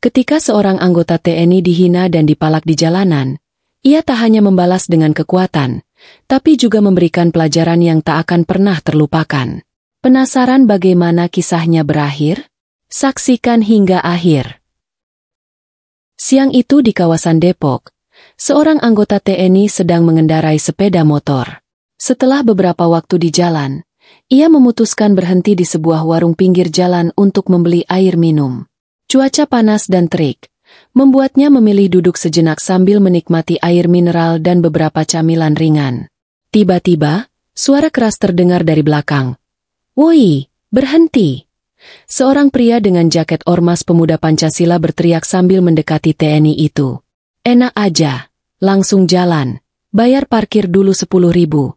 Ketika seorang anggota TNI dihina dan dipalak di jalanan, ia tak hanya membalas dengan kekuatan, tapi juga memberikan pelajaran yang tak akan pernah terlupakan. Penasaran bagaimana kisahnya berakhir? Saksikan hingga akhir. Siang itu di kawasan Depok, seorang anggota TNI sedang mengendarai sepeda motor. Setelah beberapa waktu di jalan, ia memutuskan berhenti di sebuah warung pinggir jalan untuk membeli air minum. Cuaca panas dan terik membuatnya memilih duduk sejenak sambil menikmati air mineral dan beberapa camilan ringan. Tiba-tiba, suara keras terdengar dari belakang. "Woi, berhenti!" Seorang pria dengan jaket ormas pemuda Pancasila berteriak sambil mendekati TNI itu. "Enak aja, langsung jalan, bayar parkir dulu 10.000.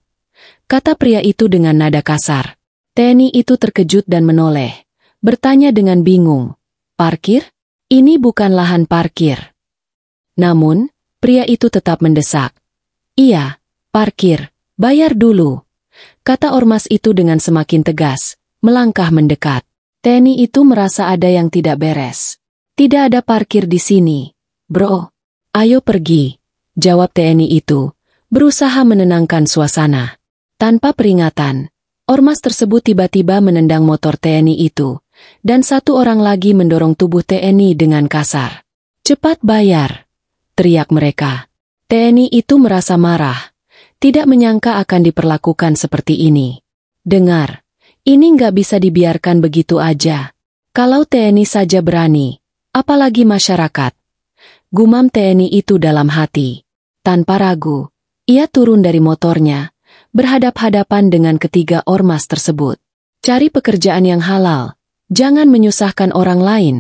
Kata pria itu dengan nada kasar. TNI itu terkejut dan menoleh, bertanya dengan bingung, "Parkir? Ini bukan lahan parkir." Namun, pria itu tetap mendesak. "Iya, parkir, bayar dulu," kata ormas itu dengan semakin tegas, melangkah mendekat. TNI itu merasa ada yang tidak beres. "Tidak ada parkir di sini, bro. Ayo pergi," jawab TNI itu, berusaha menenangkan suasana. Tanpa peringatan, ormas tersebut tiba-tiba menendang motor TNI itu, dan satu orang lagi mendorong tubuh TNI dengan kasar. "Cepat bayar!" teriak mereka. TNI itu merasa marah, tidak menyangka akan diperlakukan seperti ini. "Dengar, ini nggak bisa dibiarkan begitu aja. Kalau TNI saja berani, apalagi masyarakat," gumam TNI itu dalam hati. Tanpa ragu, ia turun dari motornya, berhadap-hadapan dengan ketiga ormas tersebut. "Cari pekerjaan yang halal, jangan menyusahkan orang lain,"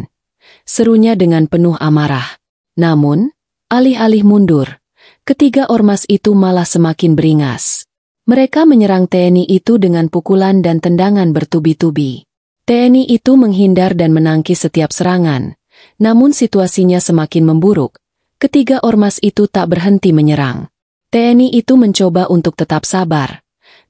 serunya dengan penuh amarah. Namun, alih-alih mundur, ketiga ormas itu malah semakin beringas. Mereka menyerang TNI itu dengan pukulan dan tendangan bertubi-tubi. TNI itu menghindar dan menangkis setiap serangan, namun situasinya semakin memburuk. Ketiga ormas itu tak berhenti menyerang. TNI itu mencoba untuk tetap sabar,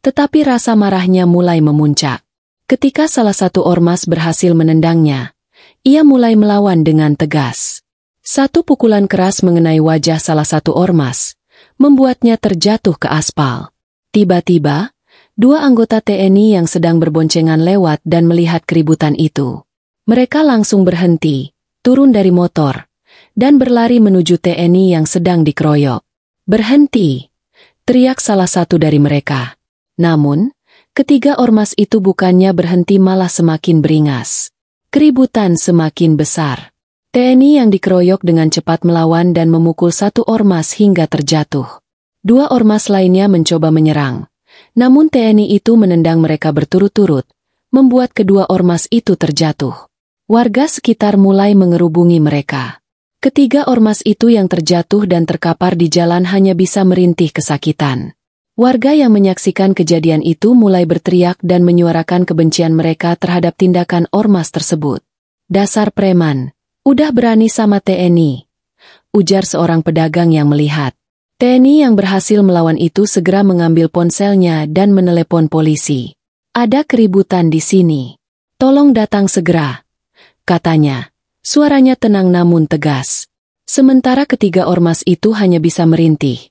tetapi rasa marahnya mulai memuncak. Ketika salah satu ormas berhasil menendangnya, ia mulai melawan dengan tegas. Satu pukulan keras mengenai wajah salah satu ormas, membuatnya terjatuh ke aspal. Tiba-tiba, dua anggota TNI yang sedang berboncengan lewat dan melihat keributan itu. Mereka langsung berhenti, turun dari motor, dan berlari menuju TNI yang sedang dikeroyok. "Berhenti!" teriak salah satu dari mereka. Namun, ketiga ormas itu bukannya berhenti malah semakin beringas. Keributan semakin besar. TNI yang dikeroyok dengan cepat melawan dan memukul satu ormas hingga terjatuh. Dua ormas lainnya mencoba menyerang. Namun TNI itu menendang mereka berturut-turut, membuat kedua ormas itu terjatuh. Warga sekitar mulai mengerubungi mereka. Ketiga ormas itu yang terjatuh dan terkapar di jalan hanya bisa merintih kesakitan. Warga yang menyaksikan kejadian itu mulai berteriak dan menyuarakan kebencian mereka terhadap tindakan ormas tersebut. "Dasar preman, udah berani sama TNI," ujar seorang pedagang yang melihat. TNI yang berhasil melawan itu segera mengambil ponselnya dan menelepon polisi. "Ada keributan di sini. Tolong datang segera," katanya. Suaranya tenang namun tegas. Sementara ketiga ormas itu hanya bisa merintih.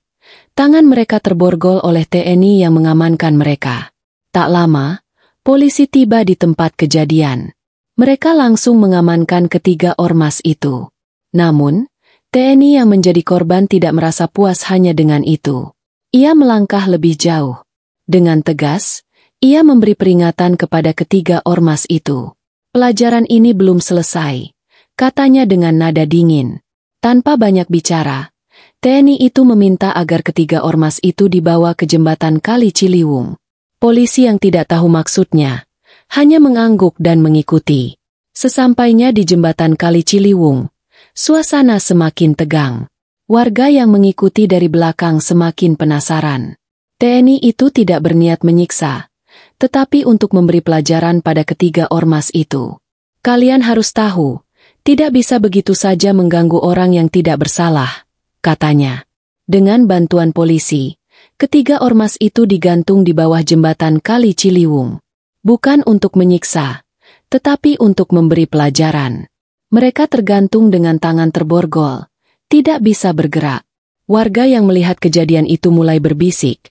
Tangan mereka terborgol oleh TNI yang mengamankan mereka. Tak lama, polisi tiba di tempat kejadian. Mereka langsung mengamankan ketiga ormas itu. Namun, TNI yang menjadi korban tidak merasa puas hanya dengan itu. Ia melangkah lebih jauh. Dengan tegas, ia memberi peringatan kepada ketiga ormas itu. "Pelajaran ini belum selesai," katanya dengan nada dingin. Tanpa banyak bicara, TNI itu meminta agar ketiga ormas itu dibawa ke jembatan Kali Ciliwung. Polisi yang tidak tahu maksudnya, hanya mengangguk dan mengikuti. Sesampainya di jembatan Kali Ciliwung, suasana semakin tegang. Warga yang mengikuti dari belakang semakin penasaran. TNI itu tidak berniat menyiksa, tetapi untuk memberi pelajaran pada ketiga ormas itu. "Kalian harus tahu, tidak bisa begitu saja mengganggu orang yang tidak bersalah," katanya. Dengan bantuan polisi, ketiga ormas itu digantung di bawah jembatan Kali Ciliwung. Bukan untuk menyiksa, tetapi untuk memberi pelajaran. Mereka tergantung dengan tangan terborgol, tidak bisa bergerak. Warga yang melihat kejadian itu mulai berbisik.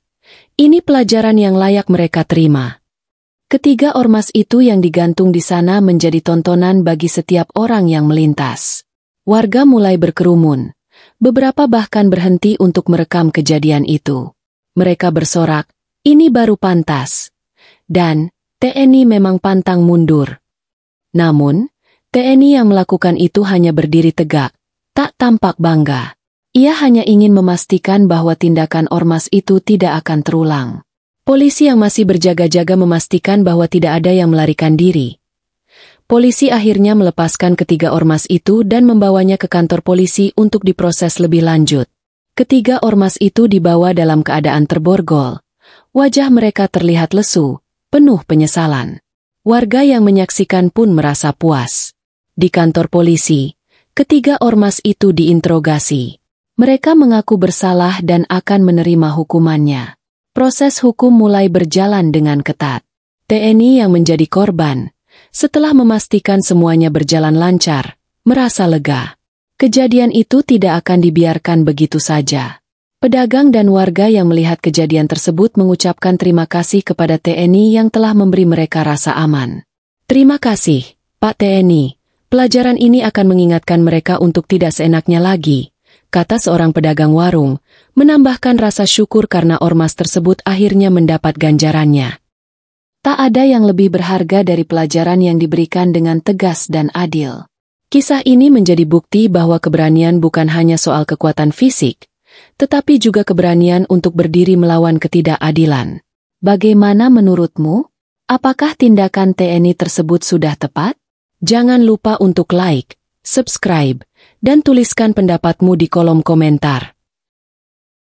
Ini pelajaran yang layak mereka terima. Ketiga ormas itu yang digantung di sana menjadi tontonan bagi setiap orang yang melintas. Warga mulai berkerumun. Beberapa bahkan berhenti untuk merekam kejadian itu. Mereka bersorak, ini baru pantas. Dan, TNI memang pantang mundur. Namun, TNI yang melakukan itu hanya berdiri tegak, tak tampak bangga. Ia hanya ingin memastikan bahwa tindakan ormas itu tidak akan terulang. Polisi yang masih berjaga-jaga memastikan bahwa tidak ada yang melarikan diri. Polisi akhirnya melepaskan ketiga ormas itu dan membawanya ke kantor polisi untuk diproses lebih lanjut. Ketiga ormas itu dibawa dalam keadaan terborgol. Wajah mereka terlihat lesu, penuh penyesalan. Warga yang menyaksikan pun merasa puas. Di kantor polisi, ketiga ormas itu diinterogasi. Mereka mengaku bersalah dan akan menerima hukumannya. Proses hukum mulai berjalan dengan ketat. TNI yang menjadi korban, setelah memastikan semuanya berjalan lancar, merasa lega. Kejadian itu tidak akan dibiarkan begitu saja. Pedagang dan warga yang melihat kejadian tersebut mengucapkan terima kasih kepada TNI yang telah memberi mereka rasa aman. Terima kasih, Pak TNI. Pelajaran ini akan mengingatkan mereka untuk tidak seenaknya lagi, kata seorang pedagang warung, menambahkan rasa syukur karena ormas tersebut akhirnya mendapat ganjarannya. Tak ada yang lebih berharga dari pelajaran yang diberikan dengan tegas dan adil. Kisah ini menjadi bukti bahwa keberanian bukan hanya soal kekuatan fisik, tetapi juga keberanian untuk berdiri melawan ketidakadilan. Bagaimana menurutmu? Apakah tindakan TNI tersebut sudah tepat? Jangan lupa untuk like, subscribe, dan tuliskan pendapatmu di kolom komentar.